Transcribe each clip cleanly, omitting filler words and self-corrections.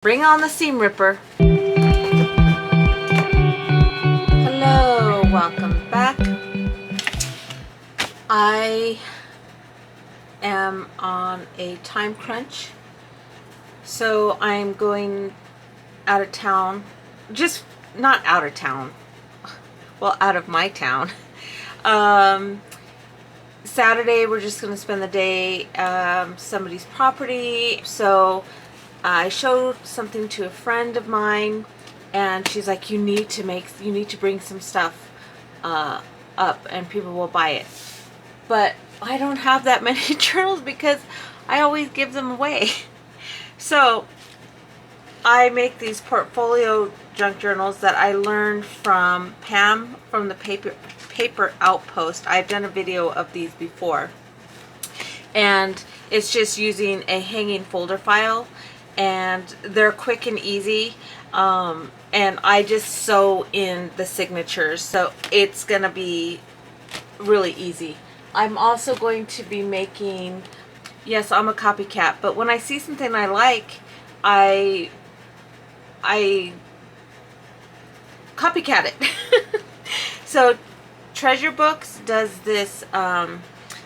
Bring on the seam ripper. Hello, welcome back. I am on a time crunch, so I'm going out of town. Just not out of town. Well, out of my town. Saturday we're just going to spend the day somebody's property. So I showed something to a friend of mine, and she's like, you need to bring some stuff up and people will buy it. But I don't have that many journals because I always give them away. So I make these portfolio junk journals that I learned from Pam from the Paper Outpost. I've done a video of these before, and it's just using a hanging folder file, and they're quick and easy, and I just sew in the signatures, so it's gonna be really easy. I'm also going to be making, yes, I'm a copycat, but when I see something I like, I copycat it. So Treasure Books does this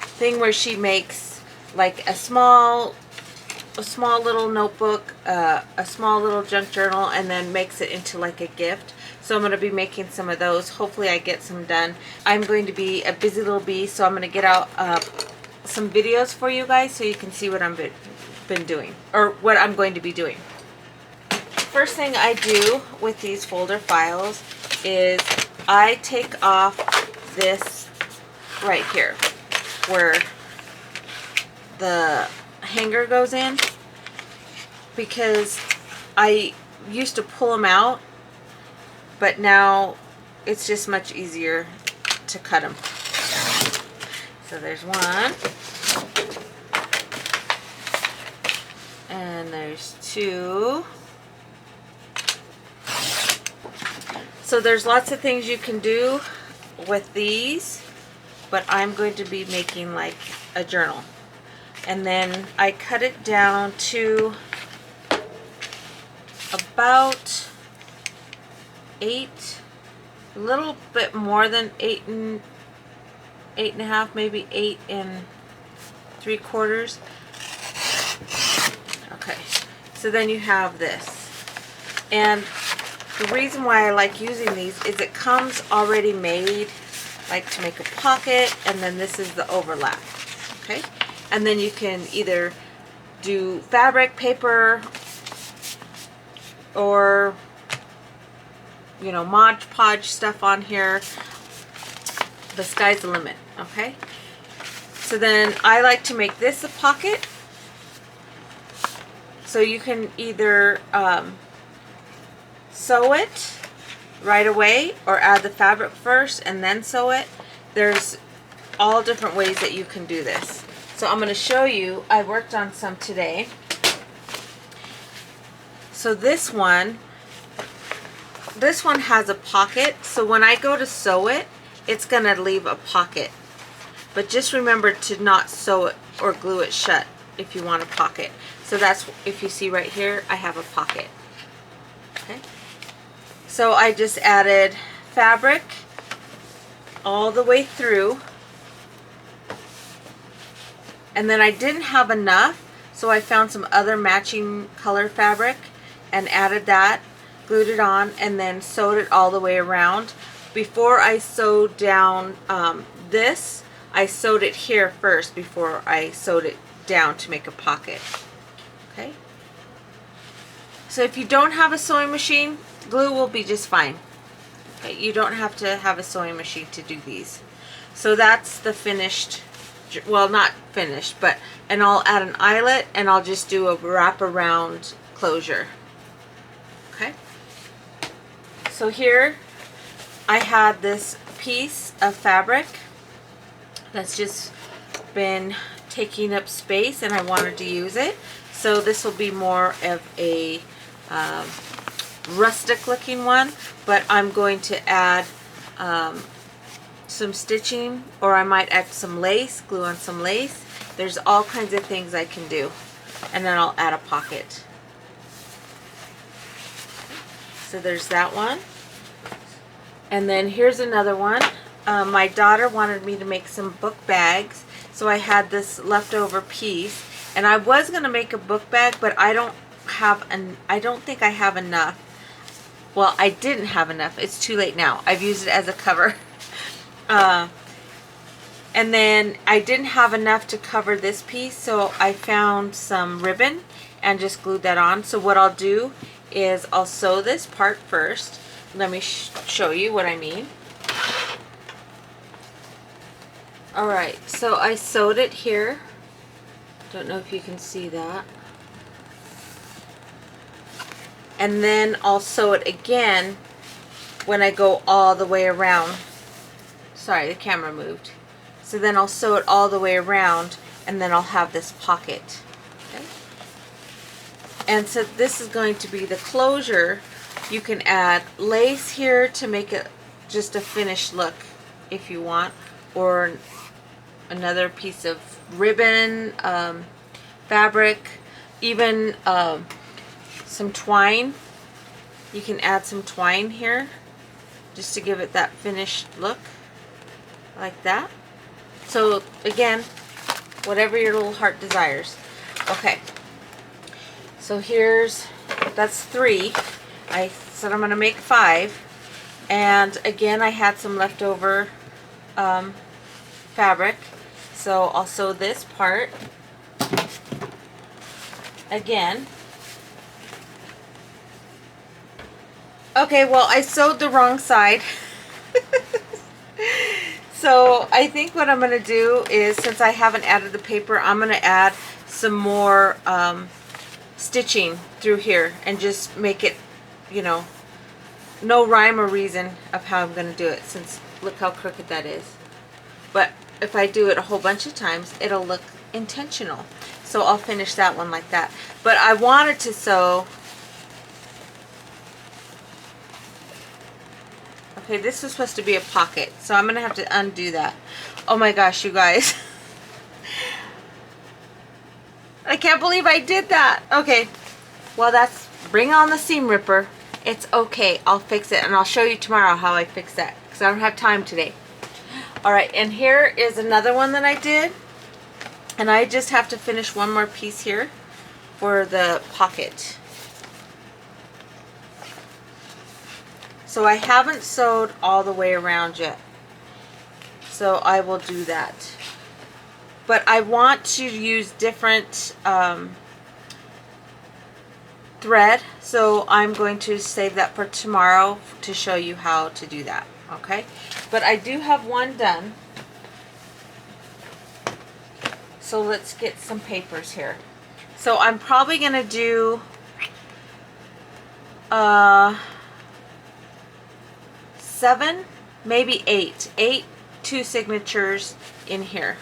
thing where she makes like a small little notebook, a small little junk journal, and then makes it into like a gift. So I'm going to be making some of those. Hopefully I get some done. I'm going to be a busy little bee, so I'm going to get out some videos for you guys so you can see what I've been doing, or what I'm going to be doing. First thing I do with these folder files is I take off this right here where the hanger goes in, because I used to pull them out, but now it's just much easier to cut them. So there's one, and there's two. So there's lots of things you can do with these, but I'm going to be making like a journal. And then I cut it down to about 8, a little bit more than 8.5, maybe 8 3/4. Okay, so then you have this. And the reason why I like using these is it comes already made, like to make a pocket, and then this is the overlap. Okay, and then you can either do fabric, paper, or Mod Podge stuff on here. The sky's the limit. Okay, so then I like to make this a pocket, so you can either sew it right away or add the fabric first and then sew it. There's all different ways that you can do this. So I'm going to show you. I worked on some today. So this one has a pocket, so when I go to sew it, it's going to leave a pocket. But just remember to not sew it or glue it shut if you want a pocket. So that's, if you see right here, I have a pocket. Okay. So I just added fabric all the way through, and then I didn't have enough, so I found some other matching color fabric and added that, glued it on, and then sewed it all the way around. Before I sewed down this, I sewed it here first before I sewed it down to make a pocket. Okay. So if you don't have a sewing machine, glue will be just fine. Okay, you don't have to have a sewing machine to do these. So that's the finished, well, not finished, but, and I'll add an eyelet, and I'll just do a wraparound closure. Okay. So here I had this piece of fabric that's just been taking up space, and I wanted to use it. So this will be more of a rustic looking one, but I'm going to add some stitching, or I might add some lace, glue on some lace. There's all kinds of things I can do. And then I'll add a pocket. So there's that one. And then here's another one. My daughter wanted me to make some book bags, so I had this leftover piece, and I was gonna make a book bag, but I don't think I have enough. Well, I didn't have enough. It's too late now. I've used it as a cover. And then I didn't have enough to cover this piece, so I found some ribbon and just glued that on. So what I'll do is I'll sew this part first. Let me show you what I mean. Alright, so I sewed it here. Don't know if you can see that. And then I'll sew it again when I go all the way around. Sorry, the camera moved. So then I'll sew it all the way around, and then I'll have this pocket. Okay? And so this is going to be the closure. You can add lace here to make it just a finished look if you want, or another piece of ribbon, fabric, even some twine. You can add some twine here just to give it that finished look like that. So again, whatever your little heart desires. Okay, so that's 3. I said I'm gonna make 5, and again I had some leftover fabric, so I'll sew this part again. Okay, well, I sewed the wrong side. So I think what I'm going to do is, since I haven't added the paper, I'm going to add some more stitching through here and just make it, you know, no rhyme or reason of how I'm going to do it, since look how crooked that is. But if I do it a whole bunch of times, it'll look intentional. So I'll finish that one like that. But I wanted to sew... Okay, this was supposed to be a pocket, so I'm going to have to undo that. Oh my gosh, you guys. I can't believe I did that. Okay, well, that's... Bring on the seam ripper. It's okay. I'll fix it, and I'll show you tomorrow how I fix that, because I don't have time today. Alright, and here is another one that I did. And I just have to finish one more piece here for the pocket. So I haven't sewed all the way around yet, so I will do that. But I want to use different thread, so I'm going to save that for tomorrow to show you how to do that, okay? But I do have one done, so let's get some papers here. So I'm probably going to do 7, maybe 8 2 signatures in here.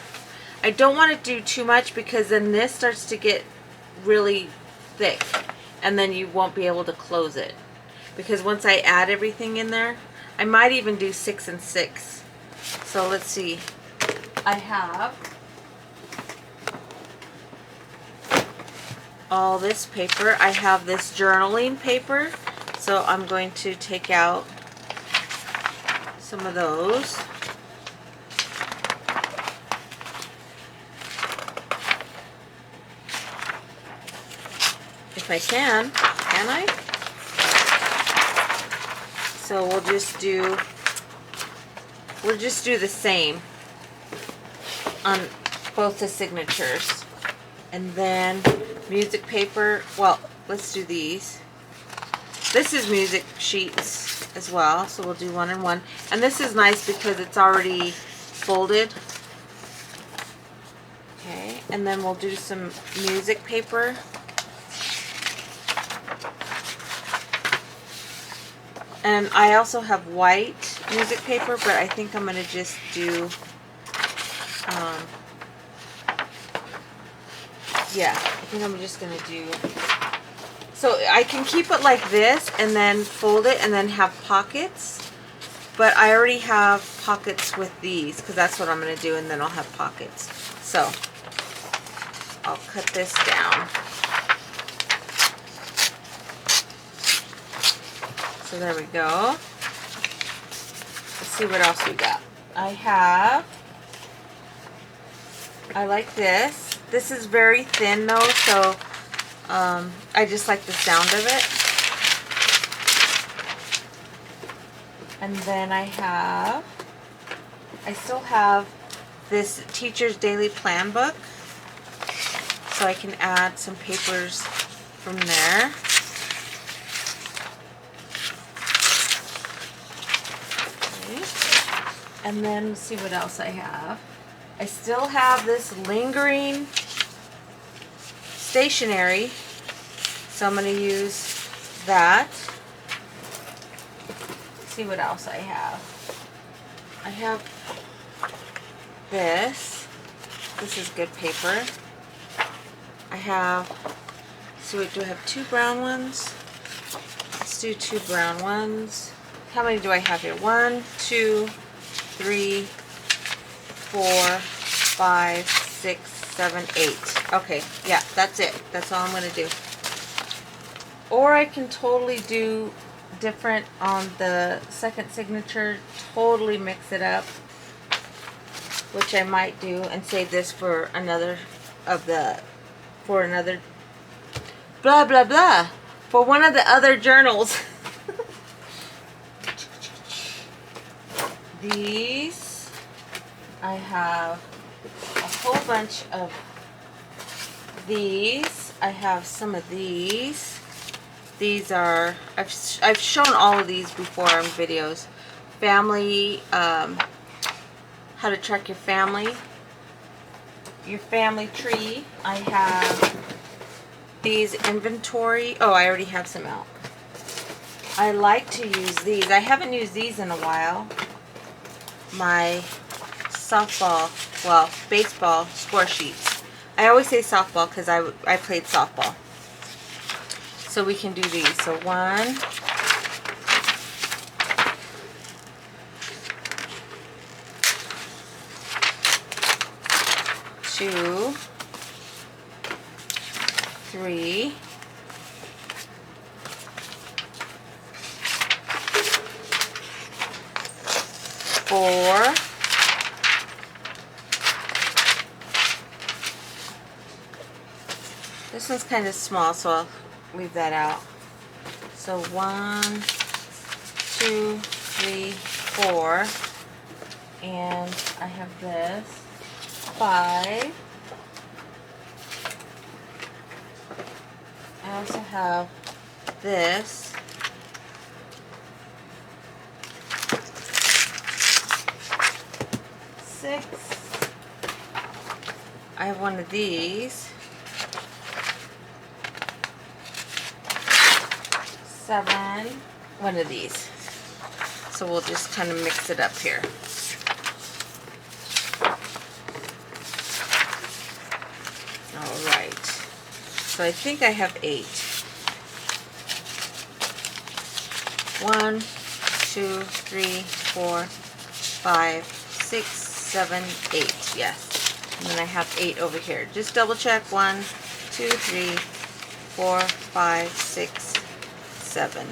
I don't want to do too much, because then this starts to get really thick, and then you won't be able to close it, because once I add everything in there, I might even do 6 and 6. So let's see. I have all this paper. I have this journaling paper, so I'm going to take out some of those. If I can I? So we'll just do the same on both the signatures. And then music paper, well, let's do these. This is music sheets as well, so we'll do 1 and 1. And this is nice because it's already folded. Okay, and then we'll do some music paper. And I also have white music paper, but I think I'm going to just do, yeah, I think I'm just going to do, so I can keep it like this and then fold it and then have pockets, but I already have pockets with these, because that's what I'm going to do, and then I'll have pockets. So I'll cut this down. So there we go. Let's see what else we got. I like this. This is very thin though, so I just like the sound of it. And then I still have this Teacher's Daily Plan book, so I can add some papers from there. Okay. And then let's see what else I have. I still have this lingering stationery, so I'm going to use that. Let's see what else I have. I have this. This is good paper. I have, so wait, do I have 2 brown ones? Let's do 2 brown ones. How many do I have here? 1, 2, 3, 4, 5, 6, 7, 8. Okay, yeah, that's it. That's all I'm going to do. Or I can totally do different on the second signature, totally mix it up, which I might do, and save this for another blah blah blah, for one of the other journals. These, I have a whole bunch of these. I have some of these. These are, I've shown all of these before in videos. Family, how to track your family tree. I have these inventory. Oh, I already have some out. I like to use these. I haven't used these in a while. My softball, well, baseball score sheets. I always say softball because I played softball. So we can do these. So 1, 2, 3, 4, 5. This one's kind of small, so I'll leave that out. So 1, 2, 3, 4, and I have this 5. I also have this. 6. I have one of these. 7. One of these. So we'll just kind of mix it up here. Alright. So I think I have 8. 1, 2, 3, 4, 5, 6, 7, 8. Yes. And then I have 8 over here. Just double check. 1, 2, 3, 4, 5, 6, 7.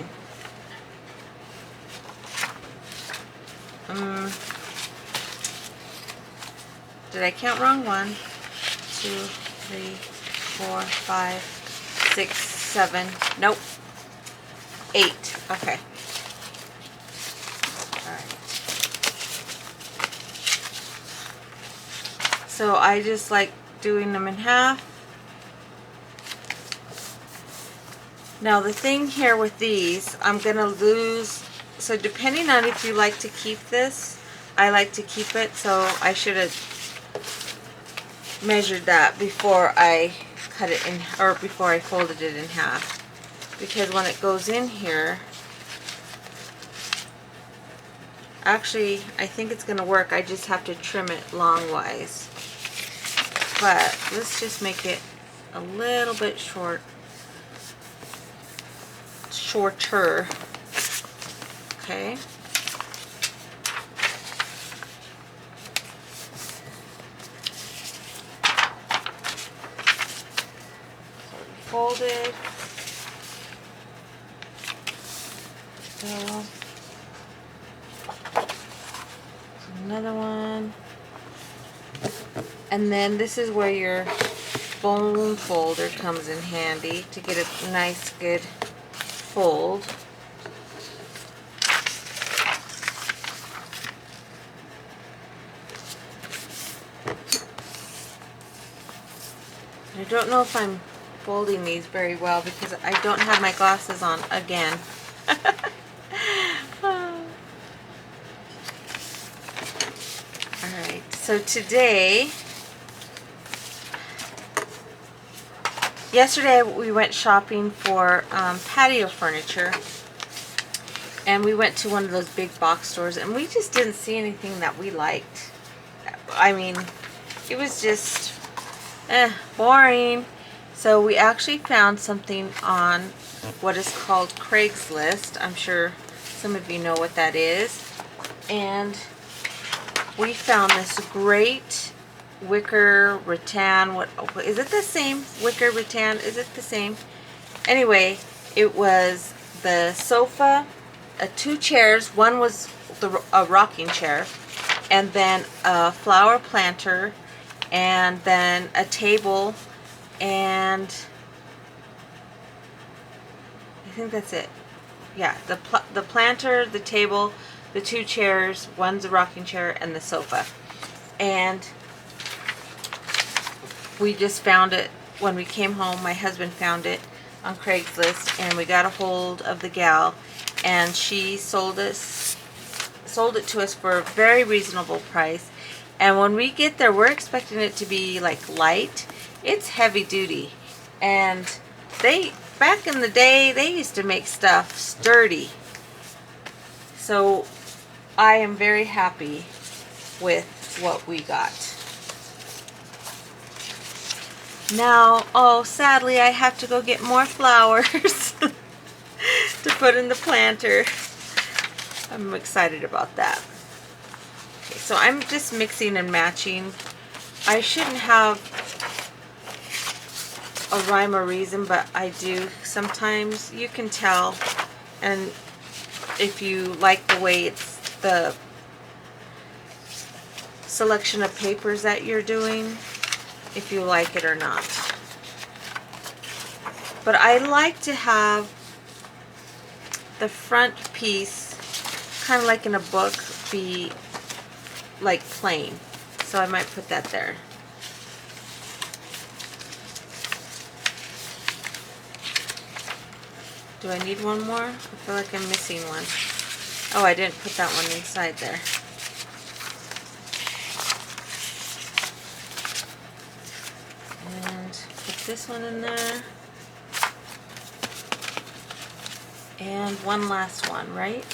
Did I count wrong? 1, 2, 3, 4, 5, 6, 7. Nope. 8. Okay. Alright. So I just like doing them in half. Now the thing here with these, I'm going to lose, so depending on if you like to keep this, I like to keep it, so I should have measured that before I cut it in, or before I folded it in half. Because when it goes in here, actually I think it's going to work, I just have to trim it long-wise. But let's just make it a little bit shorter. Okay. So folded. So another one. And then this is where your bone folder comes in handy to get a nice good fold. I don't know if I'm folding these very well because I don't have my glasses on again. Alright, so today, yesterday we went shopping for patio furniture, and we went to one of those big box stores, and we just didn't see anything that we liked. I mean, it was just boring. So we actually found something on what is called Craigslist. I'm sure some of you know what that is. And we found this great wicker rattan. What is it? The same wicker rattan? Is it the same? Anyway, it was the sofa, two chairs. One was a rocking chair, and then a flower planter, and then a table, and I think that's it. Yeah, the planter, the table, the two chairs, one's a rocking chair, and the sofa. And we just found it when we came home. My husband found it on Craigslist, and we got a hold of the gal, and she sold it to us for a very reasonable price. And when we get there, we're expecting it to be like light. It's heavy duty. And back in the day, they used to make stuff sturdy. So I am very happy with what we got. Now, oh, sadly, I have to go get more flowers to put in the planter. I'm excited about that. Okay, so I'm just mixing and matching. I shouldn't have a rhyme or reason, but I do. Sometimes you can tell, and if you like the way it's the selection of papers that you're doing, if you like it or not. But I like to have the front piece, kind of like in a book, be like plain. So I might put that there. Do I need one more? I feel like I'm missing one. Oh, I didn't put that one inside there. And put this one in there. And one last one, right?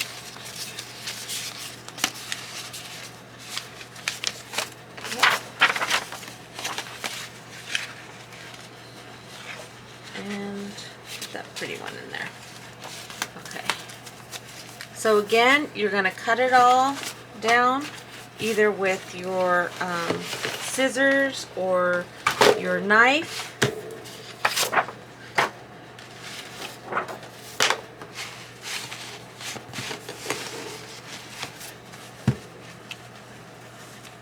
And put that pretty one in there. Okay. So again, you're going to cut it all down, either with your scissors or your knife.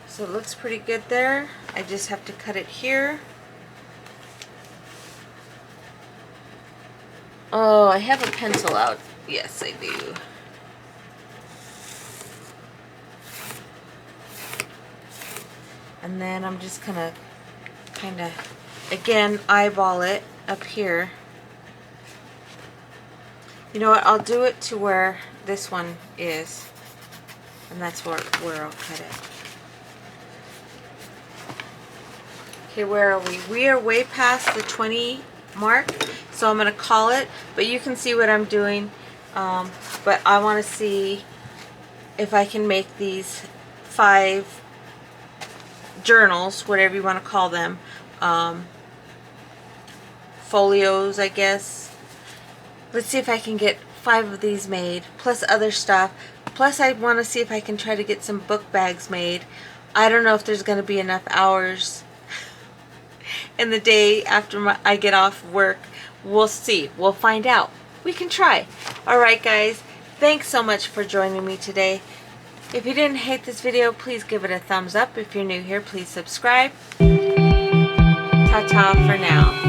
So it looks pretty good there. I just have to cut it here. Oh, I have a pencil out. Yes, I do. And then I'm just gonna kind of, again, eyeball it up here. You know what, I'll do it to where this one is. And that's where I'll cut it. Okay, where are we? We are way past the 20 mark, so I'm going to call it, but you can see what I'm doing. But I want to see if I can make these 5 journals, whatever you want to call them, folios, I guess. Let's see if I can get 5 of these made, plus other stuff. Plus I want to see if I can try to get some book bags made. I don't know if there's going to be enough hours in the day after I get off work. We'll see. We'll find out. We can try. Alright guys, Thanks so much for joining me today. If you didn't hate this video, please give it a thumbs up. If you're new here, please subscribe. Ta-ta for now.